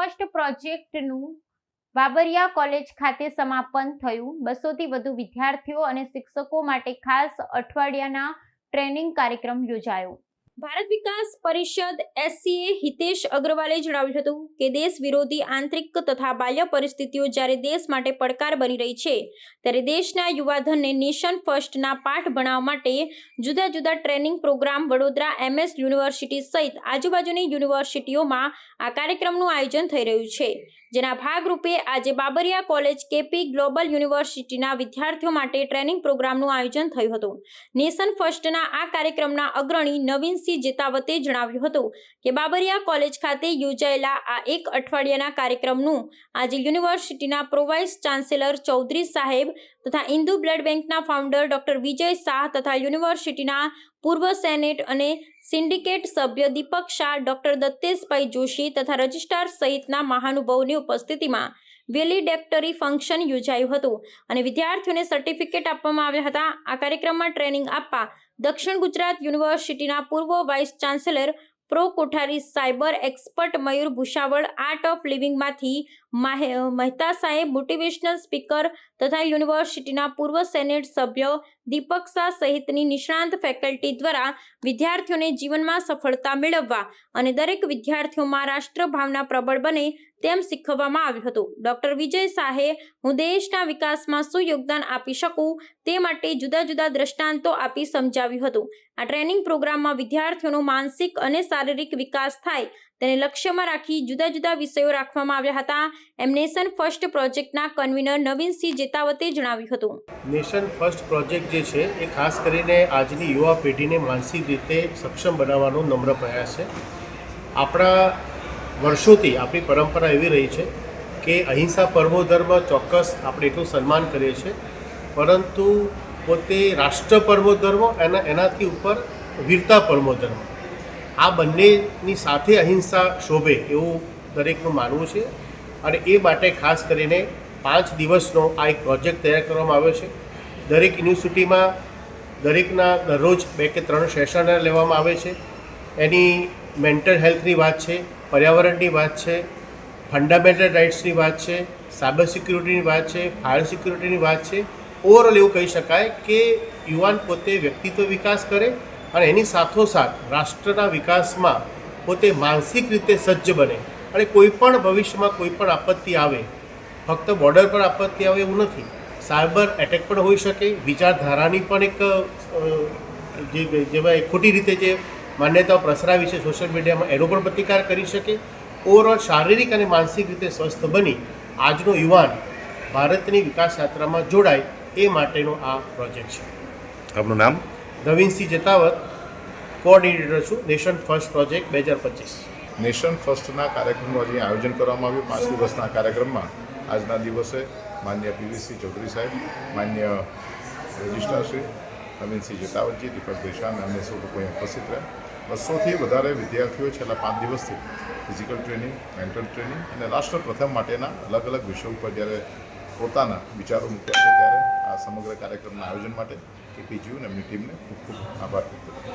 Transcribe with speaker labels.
Speaker 1: First પ્રોજેક્ટનું Babariya college ખાતે સમાપન થયું। 200 થી વધુ વિદ્યાર્થીઓ અને શિક્ષકો માટે ખાસ અઠવાડિયાના ટ્રેનિંગ કાર્યક્રમ યોજાયો। ભારત વિકાસ પરિષદ SCA હિતેશ અગ્રવાલે જણાવ્યું હતું કે દેશ વિરોધી આંતરિક તથા બાહ્ય પરિસ્થિતિઓ જ્યારે દેશ માટે પડકાર બની રહી છે ત્યારે દેશના યુવાધનને નેશન ફર્સ્ટના પાઠ ભણાવવા માટે જુદા જુદા training programme Vadodara MS university સહિત આજુબાજુની યુનિવર્સિટીઓમાં આ કાર્યક્રમનું આયોજન થઈ રહ્યું છે, જેના ભાગરૂપે આજે બાબરિયા કોલેજ KP ગ્લોબલ યુનિવર્સિટીના વિદ્યાર્થીઓ માટે ટ્રેનિંગ પ્રોગ્રામનું આયોજન થયું હતું। નેશન ફર્સ્ટના આ કાર્યક્રમના અગ્રણી નવીનસિંહ જેતાવતે જણાવ્યું હતું કે બાબરિયા કોલેજ ખાતે યોજાયેલા આ એક અઠવાડિયાના કાર્યક્રમનું આજે યુનિવર્સિટીના પ્રોવાઇસ ચાન્સેલર ચૌધરી સાહેબ તથા ઇન્દુ બ્લડ બેંકના ફાઉન્ડર ડોક્ટર વિજય શાહ તથા યુનિવર્સિટીના પૂર્વ સેનેટ અને સિન્ડિકેટ સભ્ય દીપક શાહ, ડોક્ટર દત્તેશભાઈ જોશી તથા રજિસ્ટ્રાર સહિતના મહાનુભાવોની ઉપસ્થિતિમાં વેલિડેક્ટરી ફંક્શન યોજાયું હતું અને વિદ્યાર્થીઓને સર્ટિફિકેટ આપવામાં આવ્યા હતા। આ કાર્યક્રમમાં ટ્રેનિંગ આપવા દક્ષિણ ગુજરાત યુનિવર્સિટીના પૂર્વ vice chancellor prof Kothari cyber expert Mayur Bhushaval, art of લિવિંગમાંથી મહેતા સાહેબ, મોટિવેશનલ સ્પીકર તથા યુનિવર્સિટીના પૂર્વ સેનેટ સભ્ય દીપક શાહ સહિતની નિષ્ણાંત ફેકલ્ટી દ્વારા વિદ્યાર્થીઓને જીવનમાં સફળતા મેળવવા અને દરેક વિદ્યાર્થીઓમાં રાષ્ટ્રભાવના પ્રબળ બને તેમ શીખવવામાં આવ્યું હતું। ડોક્ટર વિજય શાહે હું દેશના વિકાસમાં શું યોગદાન આપી શકું તે માટે જુદા જુદા દ્રષ્ટાંતો આપી સમજાવ્યું હતું। આ ટ્રેનિંગ પ્રોગ્રામમાં વિદ્યાર્થીઓનો માનસિક અને શારીરિક વિકાસ થાય તેને લક્ષ્યમાં રાખી જુદા જુદા વિષયો રાખવામાં આવ્યા હતા। એમ નેશન ફર્સ્ટ પ્રોજેક્ટના કન્વીનર નવીનસિંહ જેતાવતે જણાવ્યું હતું।
Speaker 2: નેશન ફર્સ્ટ પ્રોજેક્ટ જે છે એ ખાસ કરીને આજની યુવા પેઢીને માનસિક રીતે સક્ષમ બનાવવાનો નમ્ર પ્રયાસ છે। આપણા વર્ષોથી આપણી પરંપરા એવી રહી છે કે અહિંસા પરમો ધર્મ ચોક્કસ આપણે એટલું સન્માન કરીએ છીએ, પરંતુ પોતે રાષ્ટ્ર પરમો ધર્મ અને એનાથી ઉપર વીરતા પરમો ધર્મ, આ બંનેની સાથે અહિંસા શોભે એવું દરેકનું માનવું છે અને એ માટે ખાસ કરીને 5 દિવસનો આ એક પ્રોજેક્ટ તૈયાર કરવામાં આવ્યો છે। દરેક યુનિવર્સિટીમાં દરેકના દરરોજ 2 કે 3 સેશન લેવામાં આવે છે। એની મેન્ટલ હેલ્થની વાત છે, પર્યાવરણની વાત છે, ફંડામેન્ટલ રાઇટ્સની વાત છે, સાયબર સિક્યુરિટીની વાત છે, ફાયર સિક્યુરિટીની વાત છે। ઓવરઓલ એવું કહી શકાય કે યુવાન પોતે વ્યક્તિત્વ વિકાસ કરે અને એની સાથોસાથ રાષ્ટ્રના વિકાસમાં પોતે માનસિક રીતે સજ્જ બને અને કોઈ પણ ભવિષ્યમાં કોઈ પણ આપત્તિ આવે, ફક્ત બોર્ડર પર આપત્તિ આવે એવું નથી, સાયબર એટેક પણ હોઈ શકે, વિચારધારાની પણ એક જેમાં ખોટી રીતે જે માન્યતાઓ પ્રસરાવી છે સોશિયલ મીડિયામાં એનો પણ પ્રતિકાર કરી શકે। ઓવરઓલ શારીરિક અને માનસિક રીતે સ્વસ્થ બની આજનો યુવાન ભારતની વિકાસ યાત્રામાં જોડાય એ માટેનો આ પ્રોજેક્ટ છે।
Speaker 3: આપનું નામ?
Speaker 2: નવીનસિંહ જેતાવત, કોઓર્ડિનેટર છું, નેશન ફર્સ્ટ પ્રોજેક્ટ 2025।
Speaker 3: નેશન ફર્સ્ટના કાર્યક્રમનું આજે આયોજન કરવામાં આવ્યું। 5 દિવસના કાર્યક્રમમાં આજના દિવસે માન્ય PVC ચૌધરી સાહેબ, માન્ય રજિસ્ટ્રાર શ્રી નવીનસિંહ જેતાવતજી, દીપકભાઈ શાહ અને અન્ય સૌ લોકો ઉપસ્થિત રહ્યા। 200થી વધારે વિદ્યાર્થીઓ છેલ્લા 5 દિવસથી ફિઝિકલ ટ્રેનિંગ, મેન્ટલ ટ્રેનિંગ અને રાષ્ટ્ર પ્રથમ માટેના અલગ અલગ વિષયો ઉપર જ્યારે પોતાના વિચારો મૂક્યા છે ત્યારે આ સમગ્ર કાર્યક્રમના આયોજન માટે KPGU અને એમની ટીમને ખૂબ ખૂબ આભાર વ્યક્ત કરું છું।